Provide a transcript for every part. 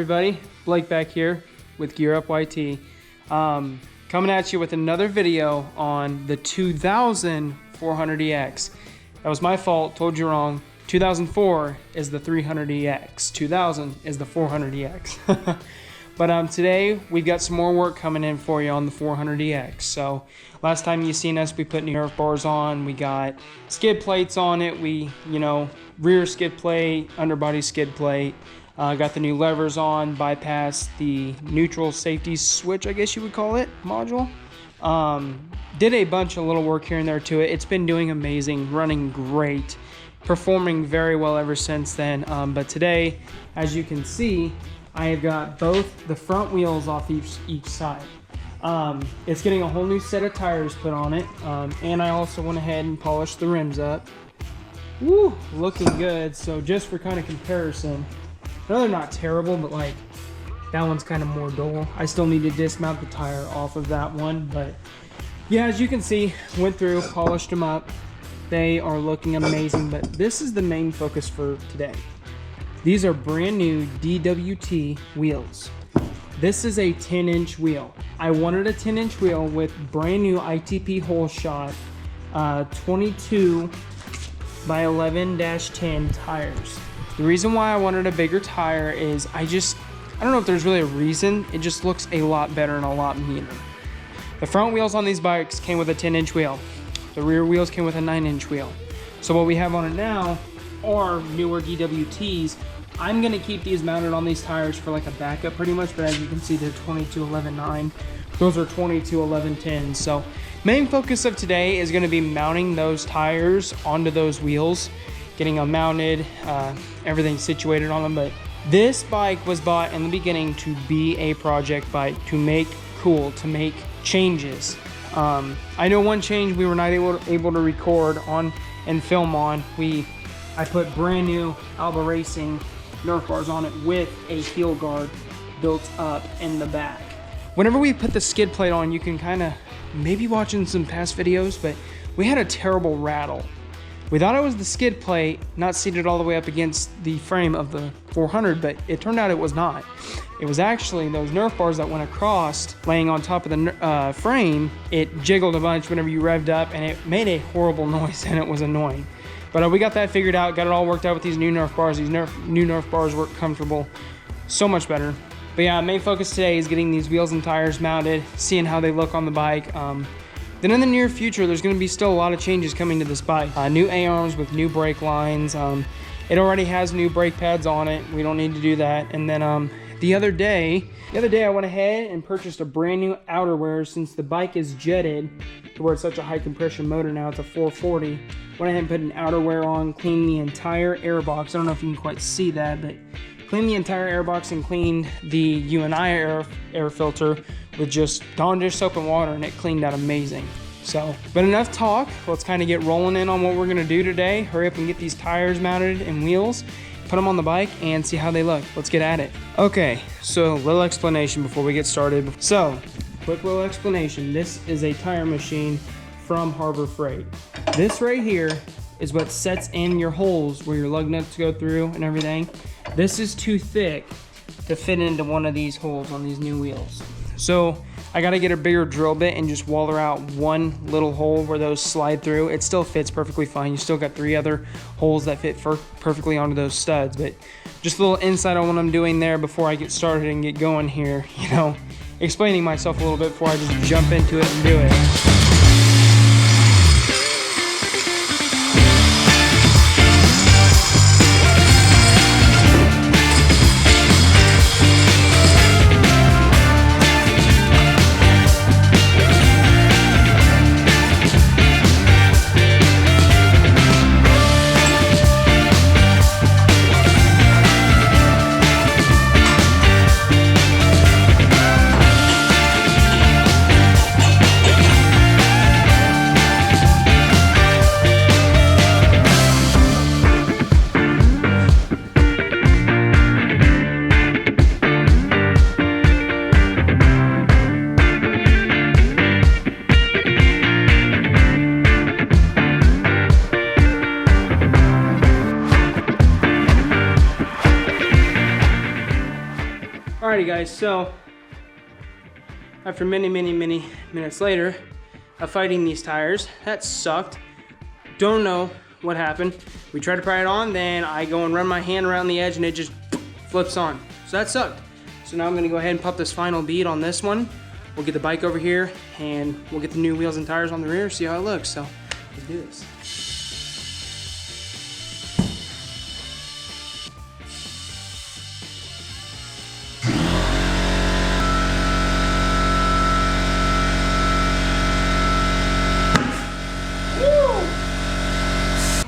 everybody? Blake back here with Gear Up YT. Coming at you with another video on the 2000 400EX. That was my fault, told you wrong. 2004 is the 300EX. 2000 is the 400EX. But today we've got some more work coming in for you on the 400EX. So last time you seen us, we put new Nerf bars on. We got skid plates on it. We, rear skid plate, underbody skid plate. Got the new levers on, bypassed the neutral safety switch, I guess you would call it, module. Did a bunch of little work here and there to it. It's been doing amazing, running great, performing very well ever since then. But today, as you can see, I have got both the front wheels off each side. It's getting a whole new set of tires put on it. And I also went ahead and polished the rims up. Woo, looking good. So just for kind of comparison, I know they're not terrible, but like that one's kind of more dull. I still need to dismount the tire off of that one, but yeah, as you can see, went through, polished them up. They are looking amazing, but this is the main focus for today. These are brand new DWT wheels. This is a 10-inch wheel. I wanted a 10-inch wheel with brand new ITP hole shot 22 by 11-10 tires. The reason why I wanted a bigger tire is I don't know if there's really a reason. It just looks a lot better and a lot meaner. The front wheels on these bikes came with a 10-inch wheel. The rear wheels came with a 9-inch wheel. So what we have on it now are newer DWTs. I'm gonna keep these mounted on these tires for like a backup pretty much, but as you can see, they're 22-11-9. Those are 22-11-10. So main focus of today is gonna be mounting those tires onto those wheels, getting them mounted, everything situated on them. But this bike was bought in the beginning to be a project bike, to make cool, to make changes. I know one change we were not able to record on and film on. I put brand new Alba Racing Nerf bars on it with a heel guard built up in the back. Whenever we put the skid plate on, you can kind of maybe watching some past videos, but we had a terrible rattle. We thought it was the skid plate not seated all the way up against the frame of the 400, but it turned out it was not. It was actually those Nerf bars that went across, laying on top of the frame. It jiggled a bunch whenever you revved up, and it made a horrible noise, and it was annoying. But we got that figured out, got it all worked out with these new Nerf bars. These new Nerf bars work comfortable, so much better. But yeah, main focus today is getting these wheels and tires mounted, seeing how they look on the bike. Then in the near future, there's going to be still a lot of changes coming to this bike. New A-arms with new brake lines. It already has new brake pads on it. We don't need to do that. And then the other day I went ahead and purchased a brand new outerwear since the bike is jetted to where it's such a high compression motor now. It's a 440. Went ahead and put an outerwear on, cleaned the entire airbox. I don't know if you can quite see that, but cleaned the entire airbox and cleaned the UNI air filter with just Dawn dish soap and water, and it cleaned out amazing. So, but enough talk. Let's kind of get rolling in on what we're gonna do today. Hurry up and get these tires mounted and wheels, put them on the bike, and see how they look. Let's get at it. Okay, so little explanation before we get started. So, quick little explanation. This is a tire machine from Harbor Freight. This right here is what sets in your holes where your lug nuts go through and everything. This is too thick to fit into one of these holes on these new wheels. So I gotta get a bigger drill bit and just waller out one little hole where those slide through. It still fits perfectly fine. You still got 3 other holes that fit perfectly onto those studs, but just a little insight on what I'm doing there before I get started and get going here, explaining myself a little bit before I just jump into it and do it. Alrighty guys, so after many minutes later of fighting these tires, that sucked. Don't know what happened. We tried to pry it on, then I go and run my hand around the edge and it just flips on. So that sucked. So now I'm gonna go ahead and pop this final bead on this one. We'll get the bike over here and we'll get the new wheels and tires on the rear, see how it looks. So let's do this.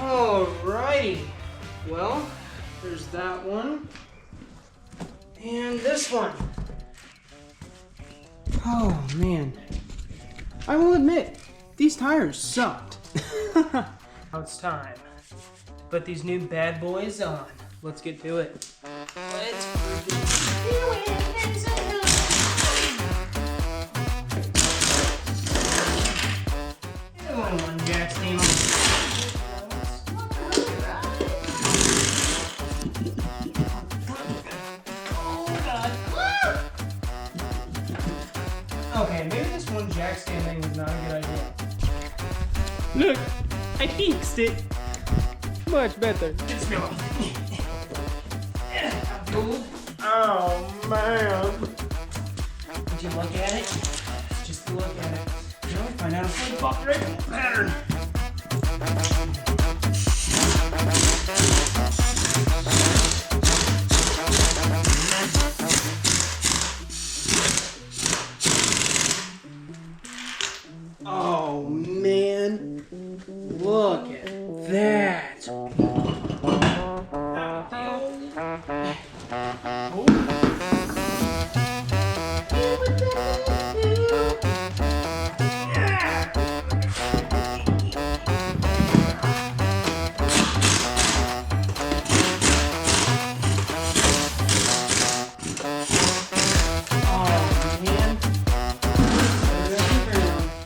Alrighty, well, there's that one, and this one. Oh man, I will admit, these tires sucked. Now it's time to put these new bad boys on. Let's get to it. Let's freaking do it. One jack steam. Okay, maybe this one jack stand thing was not a good idea. Look, I fixed it. Much better. Just go. Oh man. Did you look at it? Just to look at it. You know, find out if it's a right pattern. Oh man, look at that.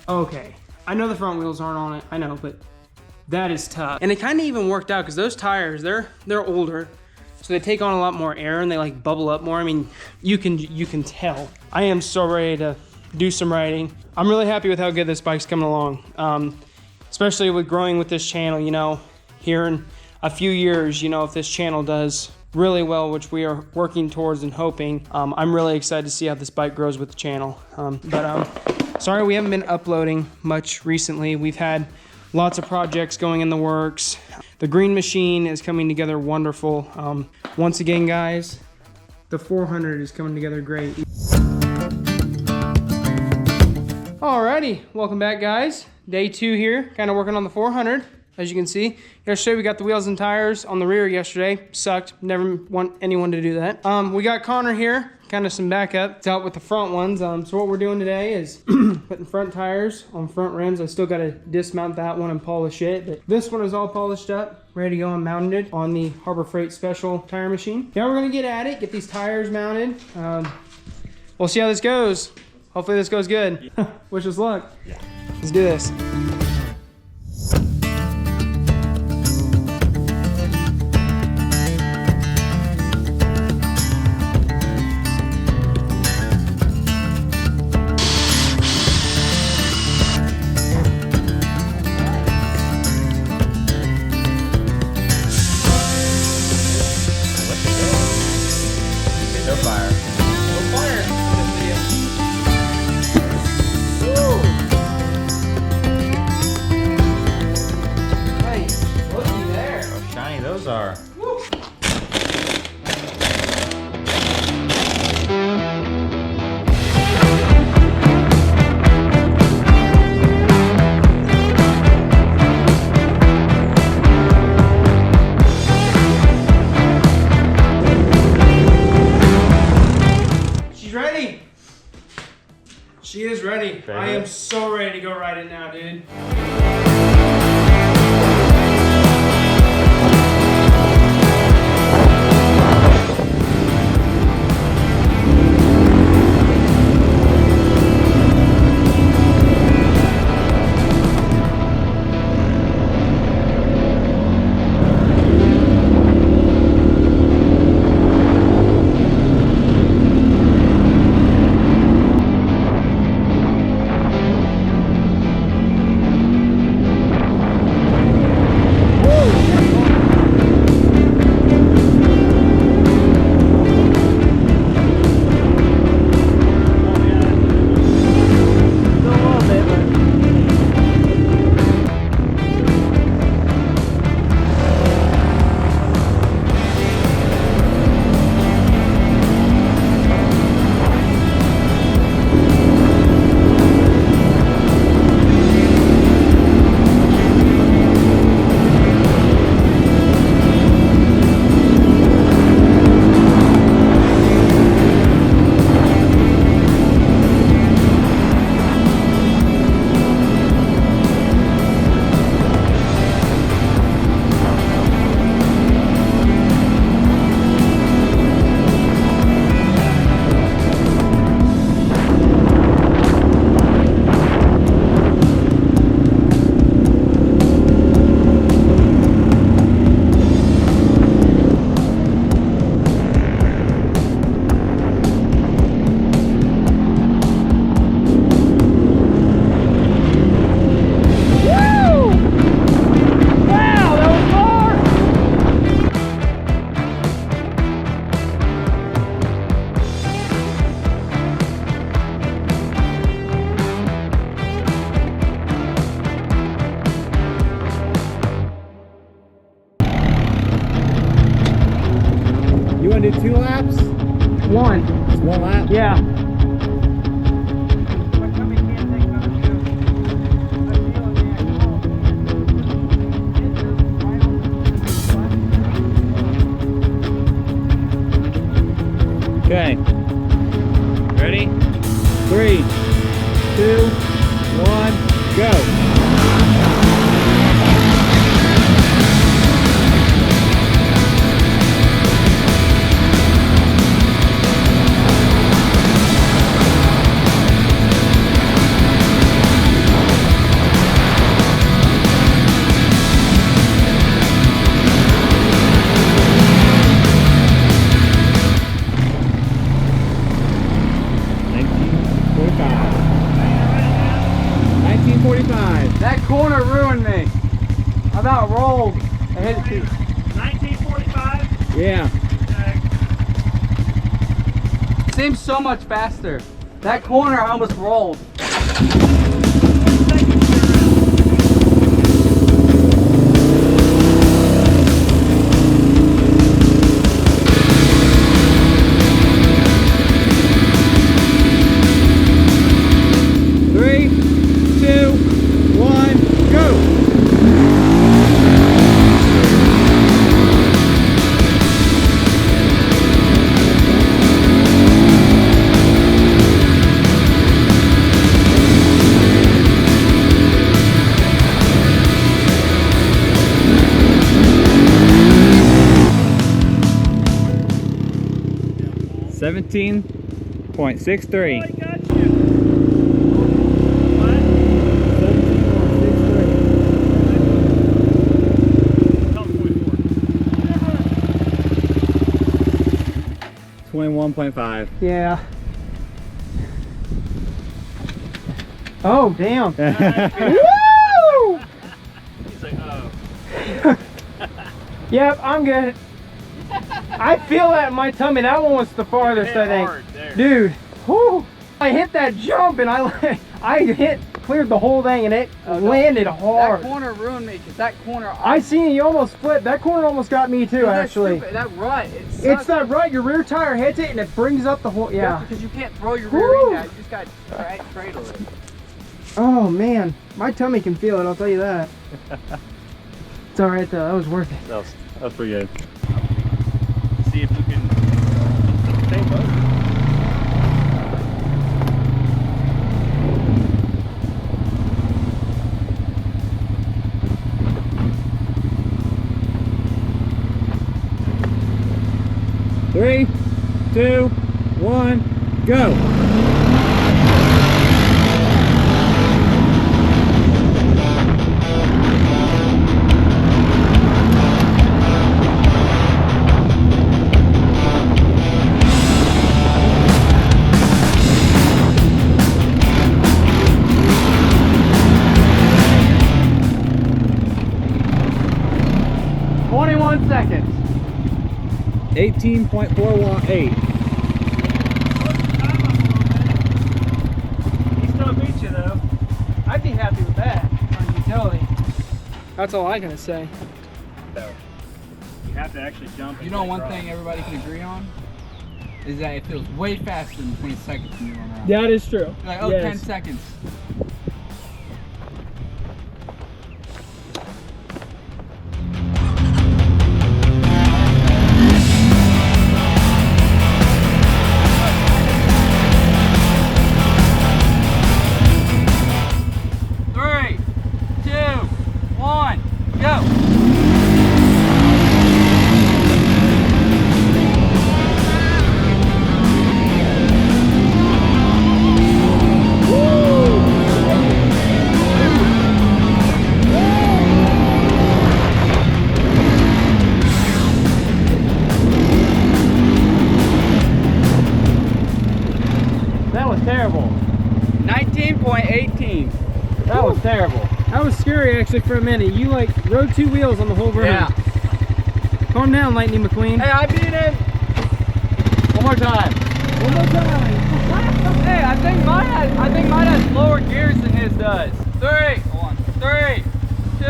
Okay, I know the front wheels aren't on it, I know, but that is tough. And it kind of even worked out because those tires, they're older, so they take on a lot more air and they like bubble up more. I mean, you can tell. I am so ready to do some riding. I'm really happy with how good this bike's coming along, especially with growing with this channel. You know, here in a few years, you know, if this channel does really well, which we are working towards and hoping, I'm really excited to see how this bike grows with the channel. Sorry we haven't been uploading much recently. We've had lots of projects going in the works. The green machine is coming together wonderful. Once again, guys, the 400 is coming together great. Alrighty, welcome back, guys. Day 2 here, kind of working on the 400. As you can see, yesterday we got the wheels and tires on the rear yesterday. Sucked, never want anyone to do that. We got Connor here, kind of some backup to help with the front ones. So what we're doing today is putting front tires on front rims. I still got to dismount that one and polish it, but this one is all polished up, ready to go and mounted on the Harbor Freight Special tire machine. Now we're gonna get at it, get these tires mounted. We'll see how this goes. Hopefully this goes good. Wish us luck. Yeah. Let's do this. She is ready. Favorite? I am so ready to go ride it now, dude. say 2 laps? One. Just 1 lap? Yeah. Okay. Ready? 3, 2, 1, go. That corner ruined me. I about rolled. I hit it too. 1945? Yeah. Seems so much faster. That corner I almost rolled. 3, 2, 1, go. 17.63. I got you. What? 21.5. Yeah. Oh, damn. Woo! He's like, oh. Yep, I'm good. I feel that in my tummy. That one was the farthest, I think. Hard there. Dude, whew. I hit that jump and I cleared the whole thing and it landed hard. That corner ruined me because that corner. I seen you almost flip. That corner almost got me too, actually. That rut. It's that right. Your rear tire hits it and it brings up the whole. Yeah. Because you can't throw your Woo. rear end out. You just got to cradle it. Oh man, my tummy can feel it. I'll tell you that. It's all right though. That was worth it. That was pretty good. See if we can stay both. Three, 2, 1, go. Seconds. 18.418. He still beat you though. I'd be happy with that on utility. That's all I can say. So you have to actually jump. You know, one thing everybody can agree on is that it feels way faster than 20 seconds when you run around. That is true. Like, oh, Yes. 10 seconds. That was terrible. 19.18. That was terrible. That was scary actually for a minute. You like rode 2 wheels on the whole road. Yeah. Calm down, Lightning McQueen. Hey, I beat him. One more time. One more time. Hey, I think mine has lower gears than his does. 3, 2,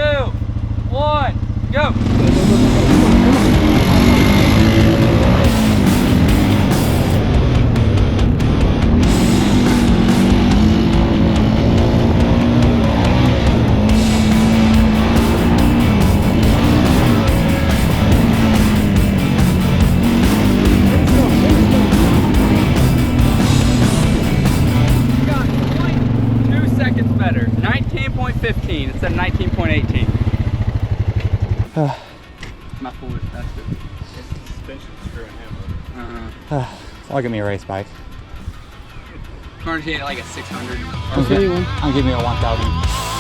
1, go. It's a 19.18. My forward, that's good. Suspension screw and handle. I'll give me a race bike. Currently at like a 600. I'll give me a 1000.